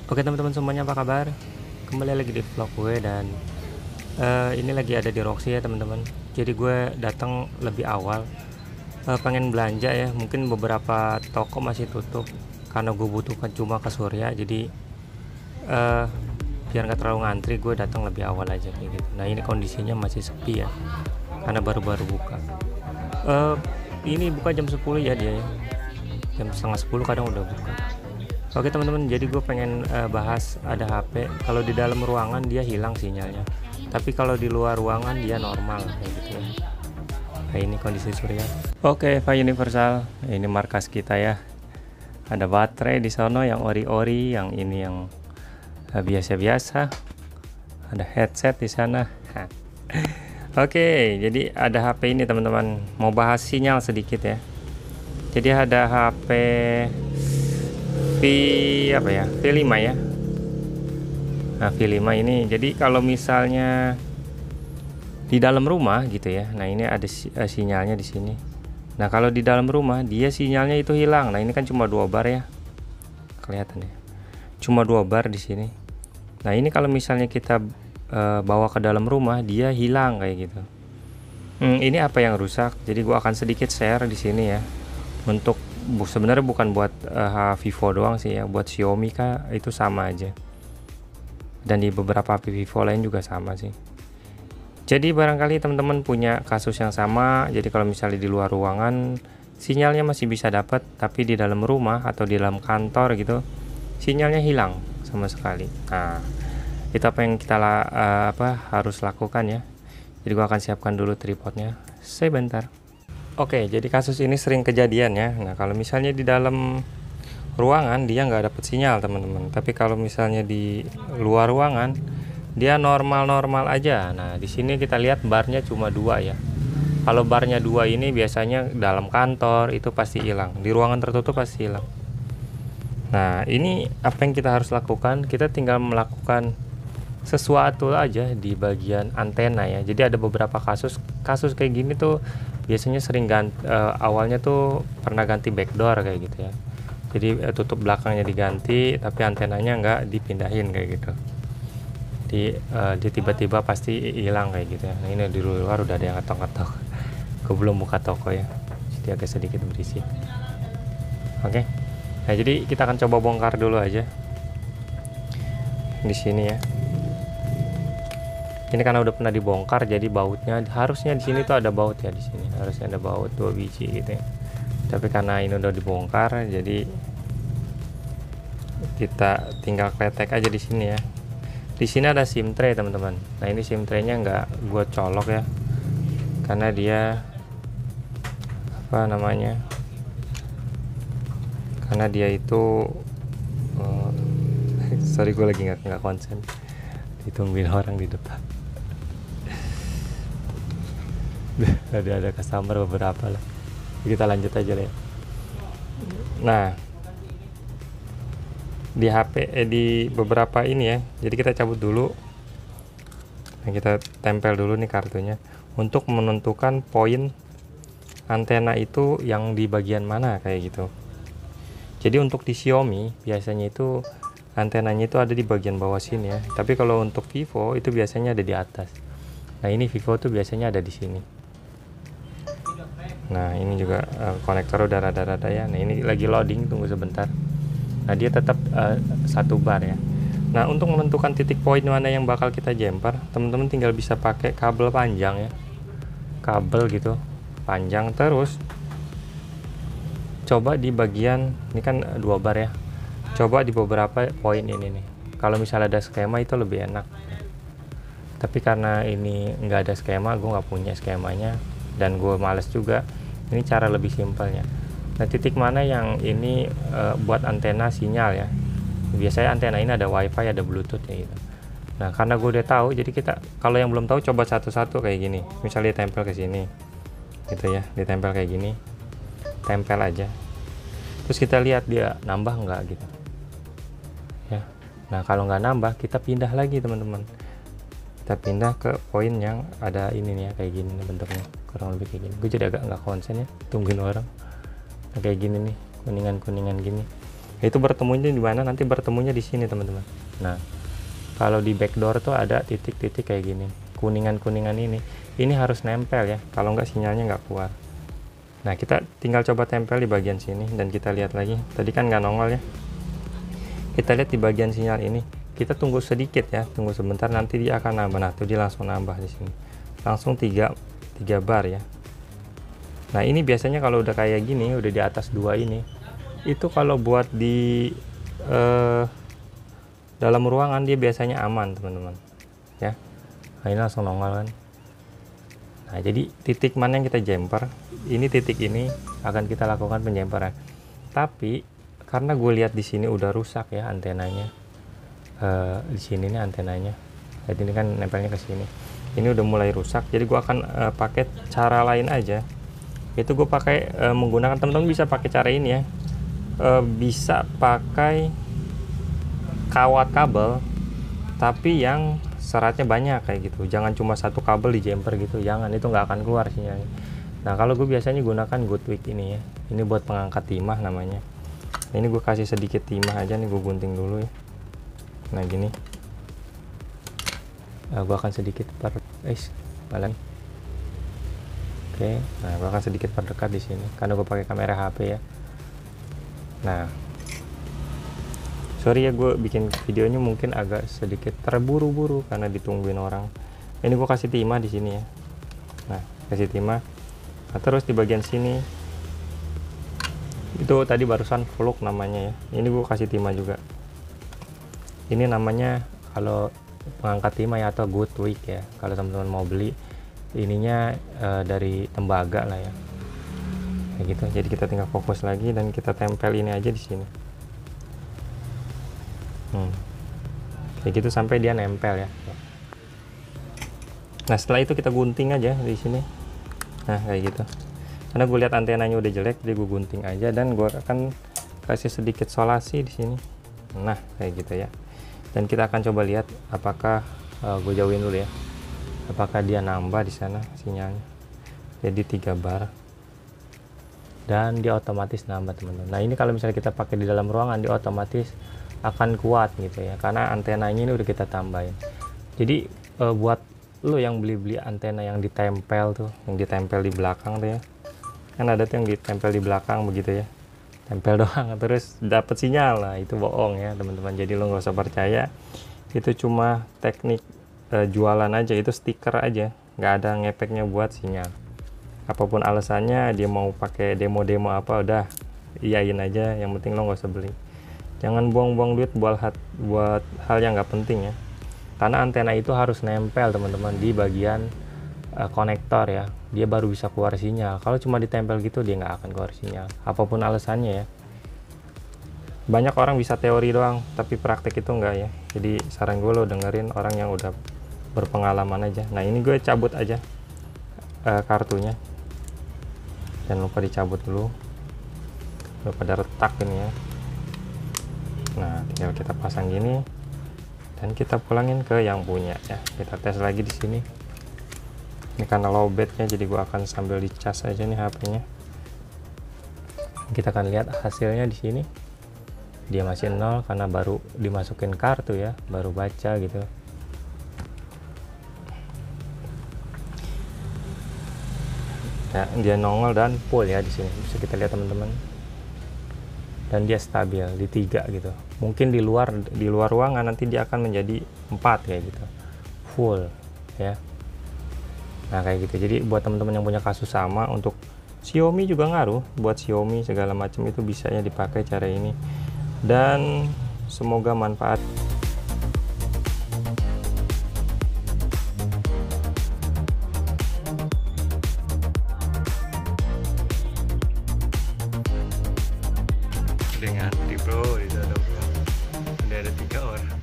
Oke teman-teman semuanya, apa kabar? Kembali lagi di vlog gue dan ini lagi ada di Roxy ya teman-teman. Jadi gue datang lebih awal, pengen belanja ya. Mungkin beberapa toko masih tutup karena gue butuhkan cuma ke Surya. Jadi eh, biar nggak terlalu ngantri, gue datang lebih awal aja kayak gitu. Nah ini kondisinya masih sepi ya, karena baru-baru buka. Eh, ini buka jam 10 ya dia ya. Jam setengah 10 kadang udah buka. Oke teman-teman, jadi gue pengen bahas ada HP. Kalau di dalam ruangan dia hilang sinyalnya, tapi kalau di luar ruangan dia normal kayak gitu ya. Nah ini kondisi Surya. Oke, Pak Universal, ini markas kita ya. Ada baterai di sono yang ori-ori, yang ini yang biasa-biasa. Ada headset di sana. Oke, jadi ada HP ini teman-teman. Mau bahas sinyal sedikit ya. Jadi ada HP V5 ya. Nah, V5 ini jadi kalau misalnya di dalam rumah gitu ya. Nah, ini ada sinyalnya di sini. Nah, kalau di dalam rumah dia sinyalnya itu hilang. Nah, ini kan cuma 2 bar ya. Kelihatan ya. Cuma 2 bar di sini. Nah, ini kalau misalnya kita bawa ke dalam rumah dia hilang kayak gitu. Ini apa yang rusak? Jadi gua akan sedikit share di sini ya. Untuk sebenarnya bukan buat Vivo doang sih ya, buat Xiaomi kah itu sama aja, dan di beberapa HP Vivo lain juga sama sih. Jadi barangkali teman-teman punya kasus yang sama. Jadi kalau misalnya di luar ruangan sinyalnya masih bisa dapat, tapi di dalam rumah atau di dalam kantor gitu sinyalnya hilang sama sekali. Nah itu apa yang kita harus lakukan ya. Jadi gua akan siapkan dulu tripodnya sebentar. Oke, jadi kasus ini sering kejadian ya. Nah, kalau misalnya di dalam ruangan dia nggak dapat sinyal teman-teman. Tapi kalau misalnya di luar ruangan dia normal-normal aja. Nah, di sini kita lihat barnya cuma 2 ya. Kalau barnya 2 ini biasanya dalam kantor itu pasti hilang. Di ruangan tertutup pasti hilang. Nah, ini apa yang kita harus lakukan? Kita tinggal melakukan sesuatu aja di bagian antena ya. Jadi ada beberapa kasus kayak gini tuh biasanya sering awalnya tuh pernah ganti backdoor kayak gitu ya. Jadi tutup belakangnya diganti tapi antenanya nggak dipindahin kayak gitu. Jadi dia tiba-tiba pasti hilang kayak gitu ya. Nah, ini di luar udah ada yang ngetok-ngetok. Gue belum buka toko ya, jadi agak sedikit berisik. Oke. Nah, jadi kita akan coba bongkar dulu aja di sini ya. Ini karena udah pernah dibongkar, jadi bautnya harusnya di sini tuh ada baut ya, di sini harusnya ada baut 2 biji gitu ya. Tapi karena ini udah dibongkar, jadi kita tinggal kletek aja di sini ya. Di sini ada SIM tray teman-teman. Nah ini SIM tray-nya nggak gue colok ya, karena dia karena dia itu sorry gue lagi nggak konsen, ditungguin orang di depan. ada customer beberapa lah, kita lanjut aja lah ya. Nah di HP di beberapa ini ya, jadi kita cabut dulu. Nah, kita tempel dulu nih kartunya untuk menentukan poin antena itu yang di bagian mana kayak gitu. Jadi untuk di Xiaomi biasanya itu antenanya itu ada di bagian bawah sini ya, tapi kalau untuk Vivo itu biasanya ada di atas. Nah ini Vivo tuh biasanya ada di sini. Nah ini juga konektor udah rada-rada ya. Nah ini lagi loading, tunggu sebentar. Nah dia tetap 1 bar ya. Nah untuk menentukan titik poin mana yang bakal kita jumper, teman-teman tinggal bisa pakai kabel panjang ya, kabel gitu panjang. Terus coba di bagian ini kan 2 bar ya, coba di beberapa poin ini nih. Kalau misalnya ada skema itu lebih enak, tapi karena ini nggak ada skema, gue nggak punya skemanya dan gue males juga. Ini cara lebih simpelnya. Nah titik mana yang ini buat antena sinyal ya, biasanya antena ini ada wifi, ada bluetooth ya gitu. Nah karena gue udah tahu, jadi kita kalau yang belum tahu coba satu-satu kayak gini. Misalnya ditempel ke sini gitu ya, ditempel kayak gini, tempel aja. Terus kita lihat dia nambah nggak gitu ya. Nah kalau nggak nambah, kita pindah lagi teman-teman. Kita pindah ke poin yang ada ini nih ya, kayak gini bentuknya, kurang lebih kayak gini. Gue jadi agak nggak konsen ya, tungguin orang. Nah, kayak gini nih, kuningan gini. Itu bertemunya di mana? Nanti bertemunya di sini teman-teman. Nah, kalau di backdoor tuh ada titik-titik kayak gini, kuningan-kuningan ini harus nempel ya, kalau nggak sinyalnya nggak keluar. Nah, kita tinggal coba tempel di bagian sini dan kita lihat lagi. Tadi kan nggak nongol ya. Kita lihat di bagian sinyal ini. Kita tunggu sedikit ya, tunggu sebentar, nanti dia akan nambah. Nah, tuh dia langsung nambah di sini. Langsung 3 bar ya. Nah, ini biasanya kalau udah kayak gini, udah di atas 2 ini, itu kalau buat di dalam ruangan dia biasanya aman, teman-teman. Ya. Nah, ini langsung nongol kan. Nah, jadi titik mana yang kita jumper, ini titik ini akan kita lakukan penjumperan. Tapi karena gue lihat di sini udah rusak ya antenanya. Di sini nih antenanya. Jadi ini kan nempelnya ke sini. Ini udah mulai rusak. Jadi gue akan pakai cara lain aja. Itu gue pakai menggunakan, teman-teman bisa pakai cara ini ya. Bisa pakai kawat kabel, tapi yang seratnya banyak kayak gitu. Jangan cuma satu kabel di jumper gitu. Jangan, itu nggak akan keluar sinyalnya. Nah, kalau gue biasanya gunakan Goodwick ini ya. Ini buat pengangkat timah namanya. Ini gue kasih sedikit timah aja nih, gue gunting dulu ya. Nah, gini. Gue akan sedikit malah. Oke, nah gue akan sedikit perdekat di sini karena gue pakai kamera HP ya. Nah, sorry ya, gue bikin videonya mungkin agak sedikit terburu-buru karena ditungguin orang. Ini gue kasih timah di sini ya. Nah, kasih timah. Nah, terus di bagian sini itu tadi barusan fluk namanya ya. Ini gue kasih timah juga. Ini namanya kalau pengangkat timah ya, atau Goodwick ya. Kalau teman-teman mau beli ininya dari tembaga lah ya. Kayak gitu. Jadi kita tinggal fokus lagi dan kita tempel ini aja di sini. Kayak gitu sampai dia nempel ya. Nah, setelah itu kita gunting aja di sini. Nah, kayak gitu. Karena gue lihat antenanya udah jelek, jadi gue gunting aja dan gue akan kasih sedikit solasi di sini. Nah, kayak gitu ya. Dan kita akan coba lihat apakah gue jauhin dulu ya, apakah dia nambah di sana sinyalnya. Jadi 3 bar dan dia otomatis nambah, teman-teman. Nah, ini kalau misalnya kita pakai di dalam ruangan, dia otomatis akan kuat gitu ya, karena antenanya ini udah kita tambahin. Jadi buat lo yang beli antena yang ditempel tuh, yang ditempel di belakang tuh ya, kan ada tuh yang ditempel di belakang begitu ya, tempel doang terus dapat sinyal. Lah, itu bohong ya teman-teman. Jadi lo nggak usah percaya, itu cuma teknik jualan aja, itu stiker aja, nggak ada ngefeknya buat sinyal. Apapun alasannya, dia mau pakai demo-demo apa, udah iyain aja, yang penting lo nggak usah beli. Jangan buang-buang duit buat hal yang nggak penting ya, karena antena itu harus nempel teman-teman di bagian konektor ya, dia baru bisa keluar sinyal. Kalau cuma ditempel gitu, dia nggak akan keluar sinyal, apapun alasannya ya. Banyak orang bisa teori doang, tapi praktek itu enggak ya. Jadi saran gue, lo dengerin orang yang udah berpengalaman aja. Nah, ini gue cabut aja kartunya, jangan lupa dicabut dulu, udah pada retak ini ya. Nah, tinggal kita pasang gini dan kita pulangin ke yang punya ya. Kita tes lagi di sini. Ini karena lowbatnya, jadi gua akan sambil dicas aja nih HP-nya. Kita akan lihat hasilnya di sini. Dia masih 0 karena baru dimasukin kartu ya, baru baca gitu. Ya, dia nongol dan full ya di sini. Bisa kita lihat teman-teman. Dan dia stabil di 3 gitu. Mungkin di luar ruangan nanti dia akan menjadi 4 kayak gitu, full ya. Nah, kayak gitu. Jadi buat teman-teman yang punya kasus sama, untuk Xiaomi juga ngaruh. Buat Xiaomi segala macam itu bisanya dipakai cara ini. Dan semoga manfaat. Dengan bro, di sana bro. Udah ada 3 orang.